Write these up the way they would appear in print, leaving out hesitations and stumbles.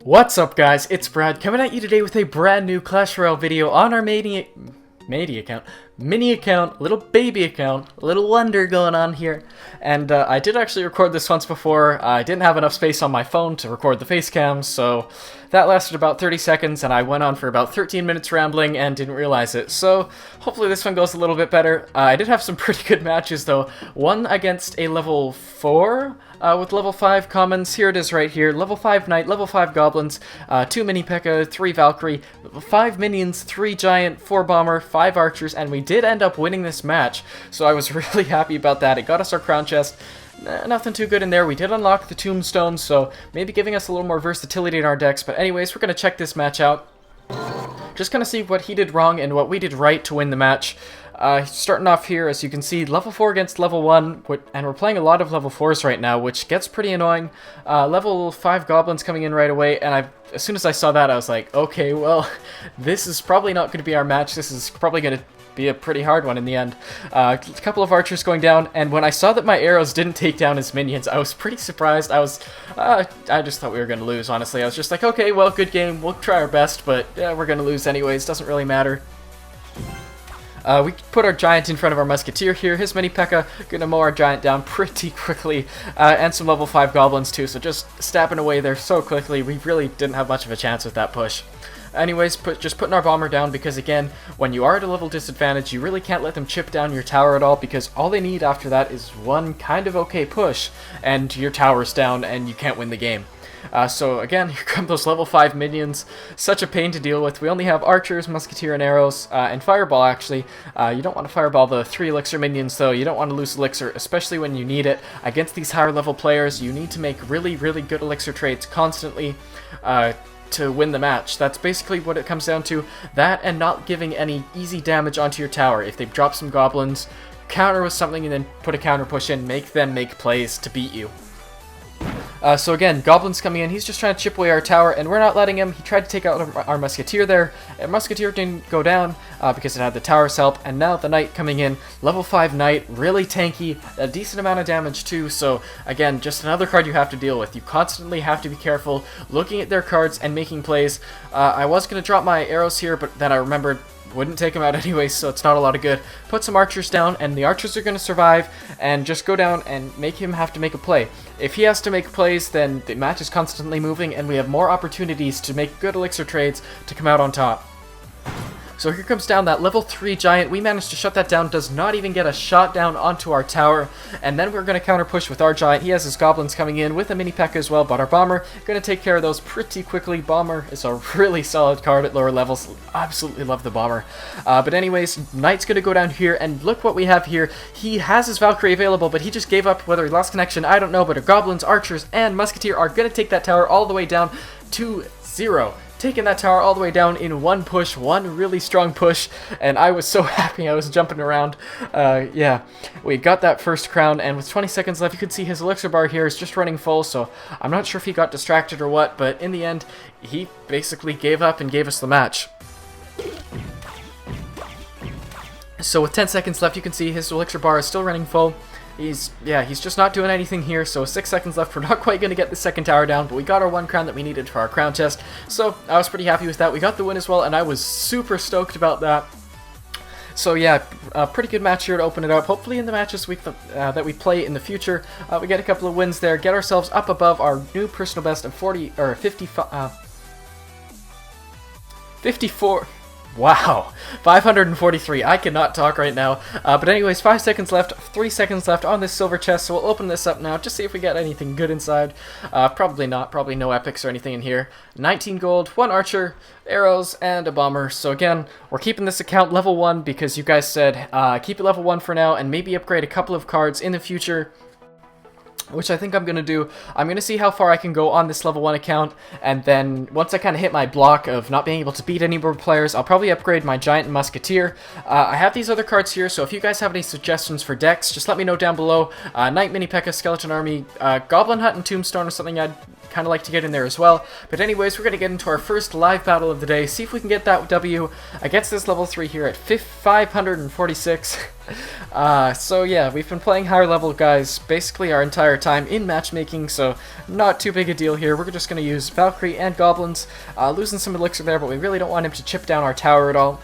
What's up, guys? It's Brad coming at you today with a brand new Clash Royale video on our mini account, little baby account, a little wonder going on here. And I did actually record this once before. I didn't have enough space on my phone to record the face cam, so that lasted about 30 seconds, and I went on for about 13 minutes rambling and didn't realize it. So hopefully this one goes a little bit better. I did have some pretty good matches though. One against a level 4 with level 5 commons. Here it is right here. Level 5 Knight, level 5 Goblins, 2 Mini P.E.K.K.A., 3 Valkyrie, 5 Minions, 3 Giant, 4 Bomber, 5 Archers, and we did end up winning this match. So I was really happy about that. It got us our crown chest. Nothing too good in there. We did unlock the tombstone, so maybe giving us a little more versatility in our decks. But anyways, we're going to check this match out. Just kind of see what he did wrong and what we did right to win the match. Starting off here, as you can see, level 4 against level 1, and we're playing a lot of level 4s right now, which gets pretty annoying. Level 5 Goblins coming in right away, and as soon as I saw that, I was like, okay, well, this is probably not going to be our match. This is probably going to be a pretty hard one in the end. A couple of archers going down, and when I saw that my arrows didn't take down his minions, I was pretty surprised. I just thought we were going to lose, honestly. I was just like, okay, well, good game. We'll try our best, but yeah, we're going to lose anyways. Doesn't really matter. We put our giant in front of our musketeer here. His mini P.E.K.K.A. gonna mow our giant down pretty quickly, and some level 5 goblins too, so just stabbing away there so quickly. We really didn't have much of a chance with that push. Anyways, just putting our bomber down, because again, when you are at a level disadvantage, you really can't let them chip down your tower at all, because all they need after that is one kind of okay push, and your tower's down, and you can't win the game. So again, here come those level 5 minions. Such a pain to deal with. We only have archers, musketeer, and arrows, and fireball actually. You don't want to fireball the 3 elixir minions though. You don't want to lose elixir, especially when you need it. Against these higher level players, you need to make really, really good elixir trades constantly to win the match. That's basically what it comes down to. That and not giving any easy damage onto your tower. If they drop some goblins, counter with something and then put a counter push in, make them make plays to beat you. So again, Goblin's coming in, he's just trying to chip away our tower, and we're not letting him. He tried to take out our Musketeer there, and Musketeer didn't go down because it had the tower's help, and now the Knight coming in, level 5 Knight, really tanky, a decent amount of damage too, so again, just another card you have to deal with. You constantly have to be careful, looking at their cards and making plays. I was going to drop my arrows here, but then I remembered wouldn't take him out anyway, so it's not a lot of good. Put some archers down, and the archers are going to survive, and just go down and make him have to make a play. If he has to make plays, then the match is constantly moving, and we have more opportunities to make good elixir trades to come out on top. So here comes down that level 3 giant. We managed to shut that down, does not even get a shot down onto our tower. And then we're going to counter push with our giant. He has his goblins coming in with a mini P.E.K.K.A. as well, but our bomber going to take care of those pretty quickly. Bomber is a really solid card at lower levels. Absolutely love the bomber. But anyways, Knight's going to go down here, and look what we have here. He has his Valkyrie available, but he just gave up. Whether he lost connection, I don't know, but our goblins, archers, and musketeer are going to take that tower all the way down to 0. Taking that tower all the way down in one push, one really strong push, and I was so happy. I was jumping around. Yeah, we got that first crown, and with 20 seconds left, you can see his elixir bar here is just running full, so I'm not sure if he got distracted or what, but in the end, he basically gave up and gave us the match. So with 10 seconds left, you can see his elixir bar is still running full. He's just not doing anything here, so 6 seconds left. We're not quite going to get the second tower down, but we got our 1 crown that we needed for our crown chest, so I was pretty happy with that. We got the win as well, and I was super stoked about that. So yeah, a pretty good match here to open it up. Hopefully in the matches that we play in the future, we get a couple of wins there, get ourselves up above our new personal best of 54. Wow, 543. I cannot talk right now. But anyways, 5 seconds left, 3 seconds left on this silver chest, so we'll open this up now, just see if we get anything good inside. Probably not, probably no epics or anything in here. 19 gold, 1 archer, arrows, and a bomber. So again, we're keeping this account level 1 because you guys said keep it level 1 for now, and maybe upgrade a couple of cards in the future, which I think I'm going to do. I'm going to see how far I can go on this level 1 account, and then once I kind of hit my block of not being able to beat any more players, I'll probably upgrade my Giant and Musketeer. I have these other cards here, so if you guys have any suggestions for decks, just let me know down below. Knight, Mini P.E.K.K.A., Skeleton Army, Goblin Hut, and Tombstone or something I'd kind of like to get in there as well. But anyways, we're going to get into our first live battle of the day, see if we can get that W against this level 3 here at 546. So yeah, we've been playing higher level guys basically our entire time in matchmaking, so not too big a deal here. We're just going to use Valkyrie and Goblins, losing some elixir there, but we really don't want him to chip down our tower at all.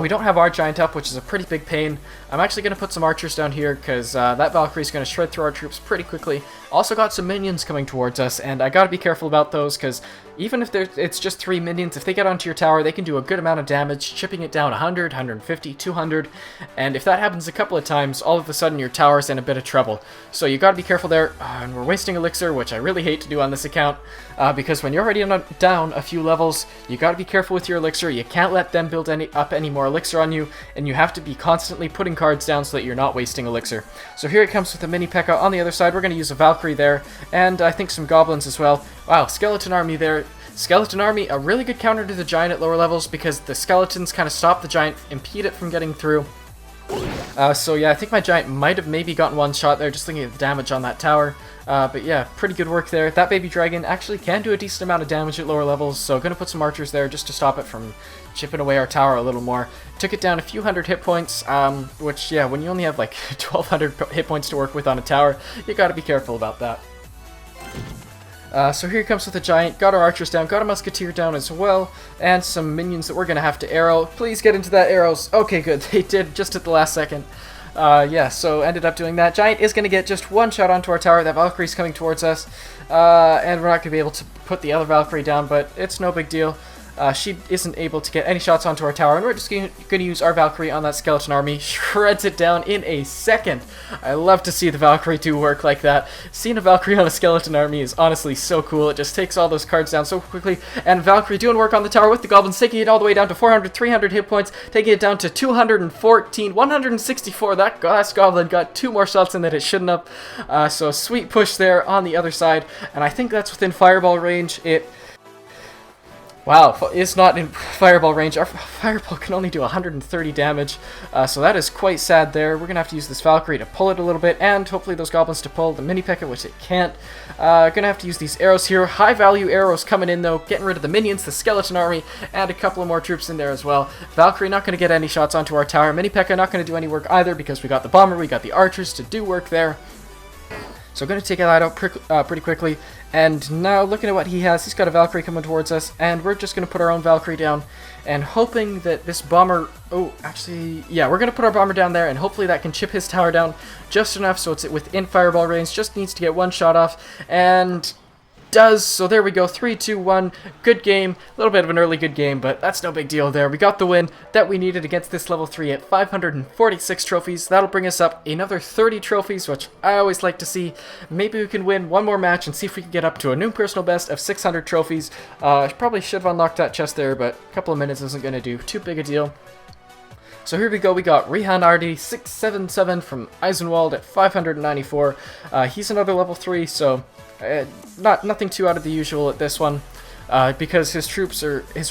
We don't have our giant up, which is a pretty big pain. I'm actually going to put some archers down here, because that Valkyrie is going to shred through our troops pretty quickly. Also got some minions coming towards us, and I got to be careful about those, because even if it's just 3 minions, if they get onto your tower, they can do a good amount of damage, chipping it down 100, 150, 200, and if that happens a couple of times, all of a sudden your tower's in a bit of trouble. So you got to be careful there, and we're wasting elixir, which I really hate to do on this account, because when you're already down a few levels, you got to be careful with your elixir. You can't let them build up any more elixir on you, and you have to be constantly putting cards down so that you're not wasting elixir. So here it comes with a mini P.E.K.K.A. on the other side. We're going to use a Valkyrie there, and I think some goblins as well. Wow, skeleton army there. Skeleton army, a really good counter to the giant at lower levels, because the skeletons kind of stop the giant, impede it from getting through. So yeah, I think my giant might have maybe gotten one shot there, just looking at the damage on that tower. But yeah, pretty good work there. That baby dragon actually can do a decent amount of damage at lower levels, so gonna put some archers there just to stop it from chipping away our tower a little more. Took it down a few hundred hit points, which yeah, when you only have like 1200 hit points to work with on a tower, you gotta be careful about that. So here he comes with a giant, got our archers down, got a musketeer down as well, and some minions that we're going to have to arrow. Please get into that arrows. Okay, good. They did just at the last second. Yeah, so ended up doing that. Giant is going to get just one shot onto our tower. That Valkyrie's coming towards us, and we're not going to be able to put the other Valkyrie down, but it's no big deal. She isn't able to get any shots onto our tower, and we're just going to use our Valkyrie on that skeleton army. Shreds it down in a second. I love to see the Valkyrie do work like that. Seeing a Valkyrie on a skeleton army is honestly so cool. It just takes all those cards down so quickly, and Valkyrie doing work on the tower with the goblins, taking it all the way down to 400, 300 hit points, taking it down to 214, 164. That last goblin got 2 more shots in that it shouldn't have. So sweet push there on the other side, and I think that's within fireball range. Wow, it's not in fireball range. Our fireball can only do 130 damage, so that is quite sad there. We're going to have to use this Valkyrie to pull it a little bit, and hopefully those goblins to pull the mini P.E.K.K.A., which it can't. Going to have to use these arrows here. High value arrows coming in though, getting rid of the minions, the skeleton army, and a couple of more troops in there as well. Valkyrie not going to get any shots onto our tower. Mini P.E.K.K.A. not going to do any work either, because we got the bomber, we got the archers to do work there. So I'm going to take that out pretty quickly, and now looking at what he has, he's got a Valkyrie coming towards us, and we're just going to put our own Valkyrie down, and hoping that this bomber, oh, actually, yeah, we're going to put our bomber down there, and hopefully that can chip his tower down just enough so it's within fireball range, just needs to get one shot off, and does. So there we go, 3, 2, 1, good game, a little bit of an early good game, but that's no big deal there. We got the win that we needed against this level 3 at 546 trophies. That'll bring us up another 30 trophies, which I always like to see. Maybe we can win one more match and see if we can get up to a new personal best of 600 trophies. Probably should have unlocked that chest there, but a couple of minutes isn't going to do too big a deal. So here we go, we got Rehan RD 677 from Eisenwald at 594. He's another level 3, so nothing too out of the usual at this one, because his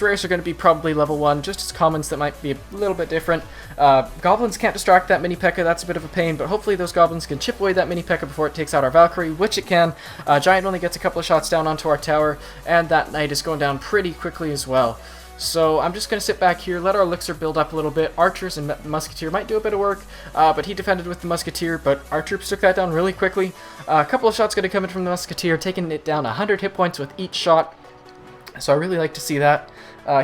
rares are going to be probably level 1, just his commons that might be a little bit different. Goblins can't distract that mini P.E.K.K.A., that's a bit of a pain, but hopefully those goblins can chip away that mini P.E.K.K.A. before it takes out our Valkyrie, which it can. Giant only gets a couple of shots down onto our tower, and that knight is going down pretty quickly as well. So I'm just going to sit back here, let our elixir build up a little bit. Archers and musketeer might do a bit of work, but he defended with the musketeer, but our troops took that down really quickly. A couple of shots going to come in from the musketeer, taking it down 100 hit points with each shot. So I really like to see that.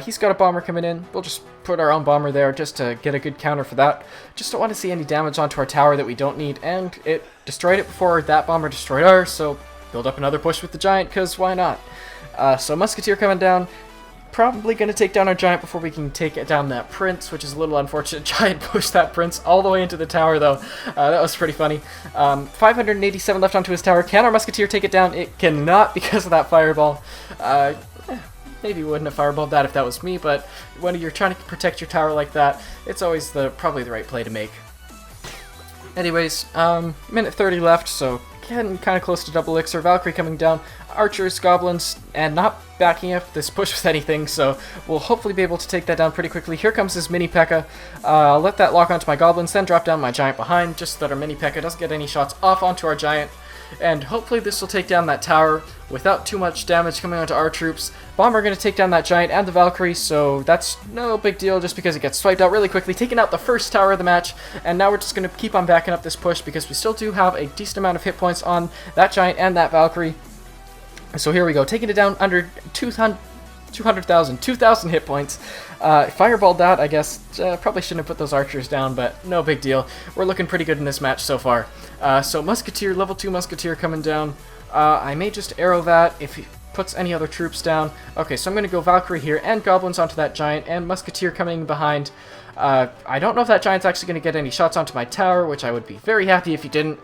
He's got a bomber coming in. We'll just put our own bomber there just to get a good counter for that. Just don't want to see any damage onto our tower that we don't need, and it destroyed it before that bomber destroyed ours, so build up another push with the giant, because why not? So musketeer coming down. Probably going to take down our giant before we can take down that prince, which is a little unfortunate. Giant pushed that prince all the way into the tower, though. That was pretty funny. 587 left onto his tower. Can our musketeer take it down? It cannot because of that fireball. Maybe we wouldn't have fireballed that if that was me, but when you're trying to protect your tower like that, it's always probably the right play to make. Anyways, minute 30 left, so getting kind of close to double elixir. Valkyrie coming down, archers, goblins, and not backing up this push with anything, so we'll hopefully be able to take that down pretty quickly. Here comes this mini P.E.K.K.A. I'll let that lock onto my goblins, then drop down my giant behind, just so that our mini P.E.K.K.A. doesn't get any shots off onto our giant. And hopefully this will take down that tower. without too much damage coming onto our troops. Bomber going to take down that Giant and the Valkyrie, so that's no big deal just because it gets swiped out really quickly, taking out the first tower of the match, and now we're just going to keep on backing up this push because we still do have a decent amount of hit points on that Giant and that Valkyrie. So here we go, taking it down under 2,000 hit points. Fireballed that, I guess. Probably shouldn't have put those archers down, but no big deal. We're looking pretty good in this match so far. So Musketeer, level 2 Musketeer coming down. I may just arrow that if he puts any other troops down. Okay, so I'm going to go Valkyrie here and Goblins onto that Giant and Musketeer coming behind. I don't know if that Giant's actually going to get any shots onto my tower, which I would be very happy if he didn't.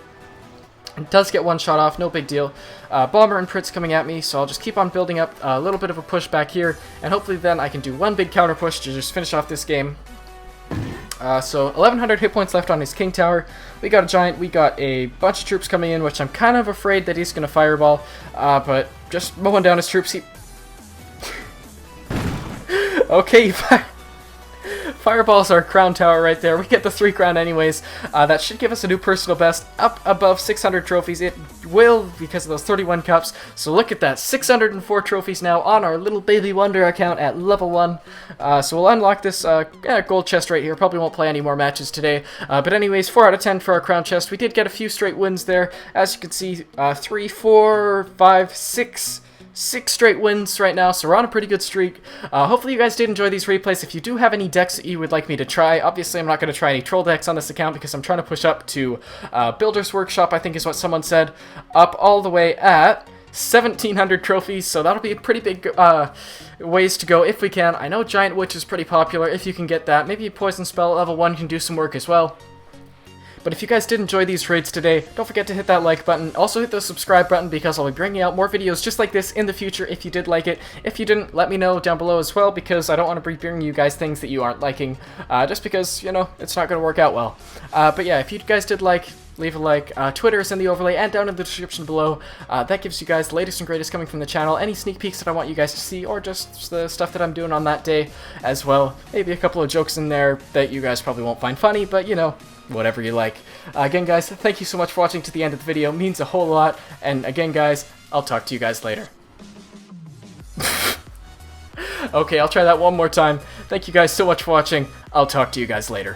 It does get one shot off, no big deal. Bomber and Pritz coming at me, so I'll just keep on building up a little bit of a push back here, and hopefully then I can do one big counter push to just finish off this game. So 1,100 hit points left on his King Tower. We got a Giant, we got a bunch of troops coming in, which I'm kind of afraid that he's going to fireball, but just mowing down his troops. Okay, Fireball's our crown tower right there. We get the 3 crown anyways. That should give us a new personal best, up above 600 trophies. It will because of those 31 cups. So look at that, 604 trophies now on our little baby wonder account at level 1. So we'll unlock this gold chest right here. Probably won't play any more matches today. But anyways, 4 out of 10 for our crown chest. We did get a few straight wins there. As you can see, 3, 4, 5, 6 straight wins right now, so we're on a pretty good streak. Hopefully you guys did enjoy these replays. If you do have any decks that you would like me to try, obviously I'm not going to try any troll decks on this account because I'm trying to push up to Builder's Workshop, I think is what someone said, up all the way at 1,700 trophies, so that'll be a pretty big ways to go if we can. I know Giant Witch is pretty popular if you can get that. Maybe Poison Spell level 1 can do some work as well. But if you guys did enjoy these raids today, don't forget to hit that like button. Also hit the subscribe button because I'll be bringing out more videos just like this in the future if you did like it. If you didn't, let me know down below as well because I don't want to be bringing you guys things that you aren't liking. Just because, you know, it's not going to work out well. But yeah, if you guys did like, leave a like. Twitter is in the overlay and down in the description below. That gives you guys the latest and greatest coming from the channel, any sneak peeks that I want you guys to see, or just the stuff that I'm doing on that day as well. Maybe a couple of jokes in there that you guys probably won't find funny, but you know, whatever you like. Again guys, thank you so much for watching to the end of the video, it means a whole lot, and again guys, I'll talk to you guys later. Okay, I'll try that one more time. Thank you guys so much for watching, I'll talk to you guys later.